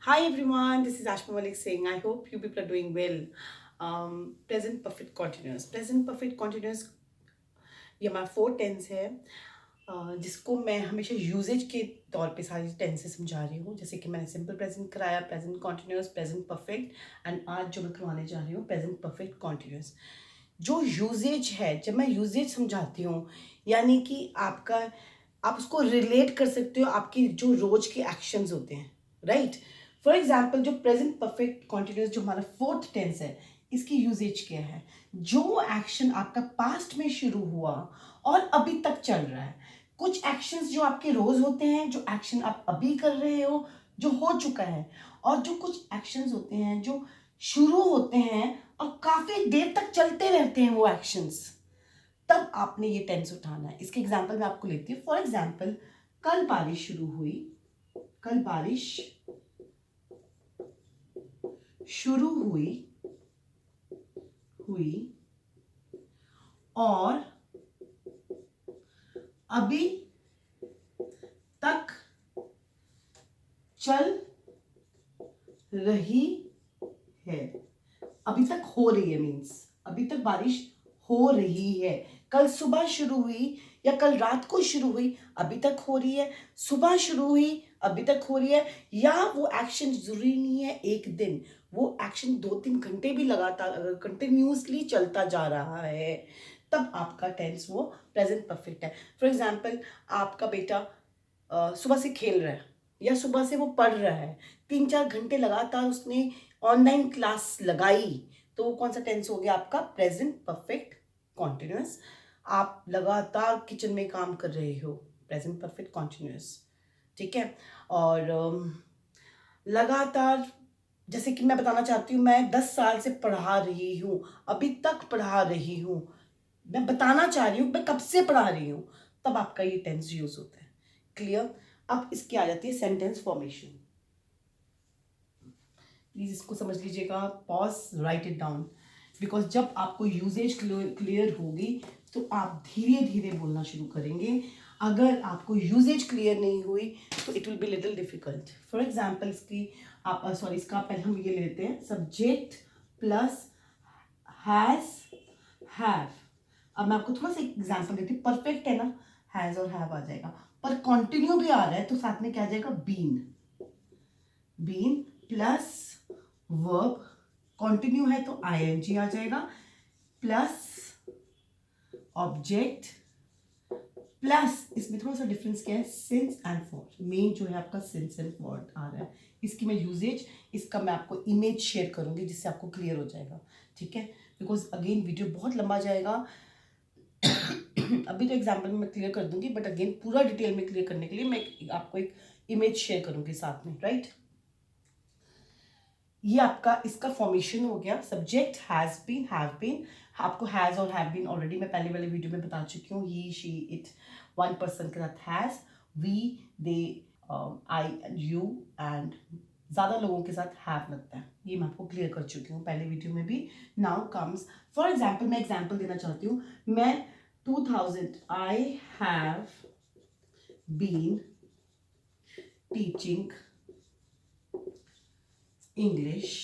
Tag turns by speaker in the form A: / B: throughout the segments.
A: Hi everyone, this is Ashma Malik saying I hope you people are doing well. Present perfect continuous. Present perfect continuous ये हमारा four tens है जिसको मैं हमेशा usage के तौर पे सारी टेंसेस समझा रही हूँ। जैसे कि मैंने सिंपल प्रेजेंट कराया, present continuous, present perfect and आज जो मैं करवाने जा रही हूँ प्रेजेंट परफेक्ट कॉन्टिन्यूस। जो यूजेज है, जब मैं यूजेज समझाती हूँ यानी कि आपका आप उसको रिलेट कर सकते हो आपकी जो रोज के एक्शंस होते हैं, राइट। फॉर एग्जाम्पल जो प्रेजेंट परफेक्ट कॉन्टिन्यूस जो हमारा फोर्थ टेंस है, इसकी यूजेज क्या है? जो एक्शन आपका पास्ट में शुरू हुआ और अभी तक चल रहा है। कुछ एक्शंस जो आपके रोज होते हैं, जो एक्शन आप अभी कर रहे हो, जो हो चुका है, और जो कुछ एक्शंस होते हैं जो शुरू होते हैं और काफी देर तक चलते रहते हैं वो एक्शंस। तब आपने ये टेंस उठाना है। इसके एग्जांपल मैं आपको लेती हूँ। फॉर एग्जांपल, कल बारिश शुरू हुई, कल बारिश शुरू हुई हुई और अभी तक चल रही है। अभी तक हो रही है मीन्स अभी तक बारिश हो रही है। कल सुबह शुरू हुई या कल रात को शुरू हुई, अभी तक हो रही है। सुबह शुरू हुई, अभी तक हो रही है। या वो एक्शन जरूरी नहीं है एक दिन, वो एक्शन 2-3 घंटे भी लगातार अगर कंटिन्यूसली चलता जा रहा है तब आपका टेंस वो प्रेजेंट परफेक्ट है। फॉर एग्जाम्पल, आपका बेटा सुबह से खेल रहा है या सुबह से वो पढ़ रहा है, 3-4 घंटे लगातार उसने ऑनलाइन क्लास लगाई, तो वो कौन सा टेंस हो गया आपका? Present perfect continuous. आप लगातार किचन में काम कर रहे हो, प्रेजेंट परफेक्ट कॉन्टिन्यूस, ठीक है। और लगातार, जैसे कि मैं बताना चाहती हूँ, मैं 10 साल से पढ़ा रही हूँ, अभी तक पढ़ा रही हूँ, मैं बताना चाह रही हूँ मैं कब से पढ़ा रही हूँ, तब आपका ये टेंस यूज होता है। क्लियर? अब इसकी आ जाती है सेंटेंस फॉर्मेशन। प्लीज इसको समझ लीजिएगा, pause, right it down, because जब आपको यूजेज क्लियर होगी तो आप धीरे धीरे बोलना शुरू करेंगे। अगर आपको यूजेज क्लियर नहीं हुई तो it will be little difficult. For example, इसकी आप सॉरी इसका पहले हम ये लेते हैं, सब्जेक्ट प्लस हैज हैव। अब मैं आपको थोड़ा सा एग्जाम्पल देती हूँ। परफेक्ट है ना, हैज और हैव आ जाएगा, पर कंटिन्यू भी आ रहा है तो साथ में क्या आ जाएगा? Been. Been plus verb, continue है तो आईएनजी आ जाएगा, प्लस ऑब्जेक्ट, प्लस इसमें थोड़ा सा डिफरेंस क्या है? Since and for. मेन जो है आपका सिंस एंड फॉर आ रहा है। इसकी मैं यूजेज, इसका मैं आपको इमेज शेयर करूंगी जिससे आपको क्लियर हो जाएगा, ठीक है। बिकॉज अगेन वीडियो बहुत लंबा जाएगा। अभी तो एग्जाम्पल में मैं क्लियर कर दूंगी, बट अगेन पूरा डिटेल में क्लियर करने के लिए मैं आपको एक इमेज शेयर करूंगी साथ में, राइट। ये आपका इसका फॉर्मेशन हो गया। Subject has been, have been. आपको हैज और हैव बीन ऑलरेडी मैं पहले वाले वीडियो में बता चुकी हूँ। He, she, it, one person के साथ has, we, they, I and you, and ज्यादा लोगों के साथ हैव लगता है। ये मैं आपको क्लियर कर चुकी हूँ पहले वीडियो में भी। नाउ कम्स, फॉर एग्जाम्पल, मैं एग्जाम्पल देना चाहती हूँ। मैं 2000 I have been teaching English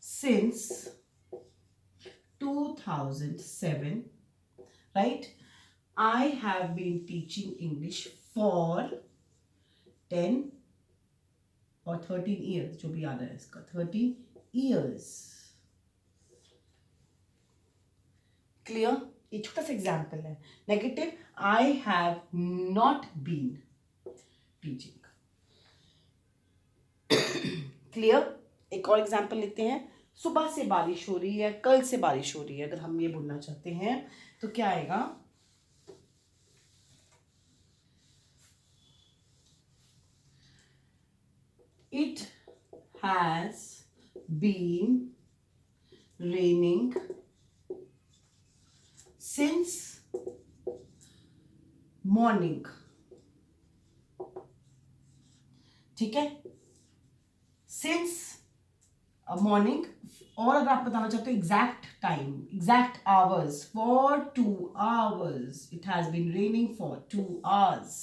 A: since 2007, right? I have been teaching English for 10 or 13 years, जो भी आ रहा है इसका, 13 years. क्लियर? ये छोटा सा एग्जाम्पल है। Negative, I have not been teaching. Clear? एक और एग्जाम्पल लेते हैं। सुबह से बारिश हो रही है, कल से बारिश हो रही है, अगर हम ये बोलना चाहते हैं तो क्या आएगा? It has been raining since morning, ठीक है। सिंस मॉर्निंग, और अगर आप बताना चाहते हो exact time, exact hours, for 2 hours, it has been raining for 2 hours।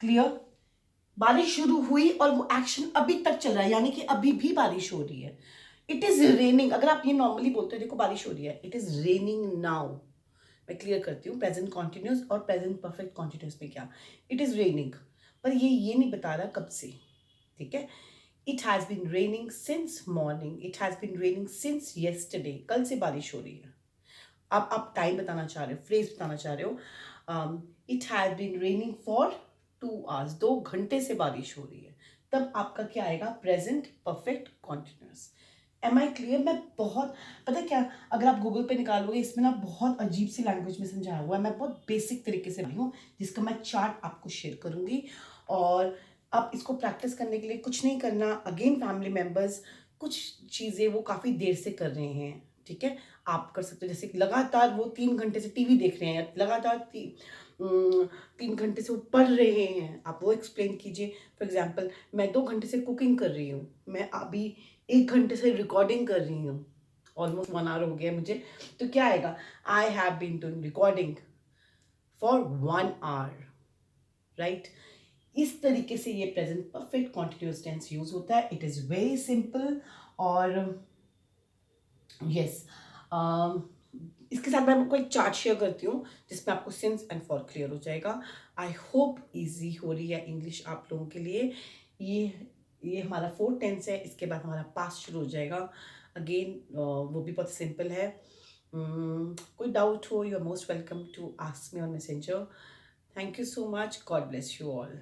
A: Clear? बारिश शुरू हुई और वो एक्शन अभी तक चल रहा है, यानी कि अभी भी बारिश हो रही है। इट इज रेनिंग, अगर आप ये नॉर्मली बोलते हो देखो बारिश हो रही है, इट इज रेनिंग नाउ। मैं क्लियर करती हूँ प्रेजेंट कॉन्टिन्यूस और प्रेजेंट परफेक्ट कॉन्टिन्यूस में क्या, इट इज रेनिंग, पर ये नहीं बता रहा कब से, ठीक है। It has been raining since morning, it has been raining since yesterday, कल से बारिश हो रही है। आप टाइम बताना चाह रहे हो, फ्रेज बताना चाह रहे हो, it has been raining for 2 hours, 2 घंटे से बारिश हो रही है, तब आपका क्या आएगा, present perfect continuous. Am I clear? मैं बहुत, पता है क्या, अगर आप गूगल पे निकालोगे इसमें ना बहुत अजीब सी लैंग्वेज में समझाया हुआ है, मैं बहुत बेसिक तरीके से हूँ, जिसका मैं चार्ट आपको शेयर करूंगी। और आप इसको प्रैक्टिस करने के लिए कुछ नहीं करना, अगेन फैमिली मेम्बर्स कुछ चीज़ें वो काफ़ी देर से कर रहे हैं, ठीक है, आप कर सकते हो। जैसे लगातार वो 3 घंटे से टीवी देख रहे हैं, या लगातार 3 घंटे से वो पढ़ रहे हैं, आप वो एक्सप्लेन कीजिए। फॉर एग्जाम्पल, मैं 2 घंटे से कुकिंग कर रही हूँ, मैं अभी 1 घंटे से रिकॉर्डिंग कर रही हूँ, ऑलमोस्ट 1 आवर हो गया मुझे, तो क्या आएगा, I have been doing recording for 1 hour, right. इस तरीके से ये present perfect continuous tense use होता है। It is very simple. और यस, इसके साथ मैं आपको एक चार्ट शेयर करती हूँ जिसमें आपको सिंस एंड फॉर क्लियर हो जाएगा। आई होप इजी हो रही है इंग्लिश आप लोगों के लिए। ये हमारा 4 टेंस है, इसके बाद हमारा पास्ट शुरू हो जाएगा। अगेन वो भी बहुत सिंपल है। कोई डाउट हो, you are most welcome to ask me on messenger. Thank you so much, God bless you all.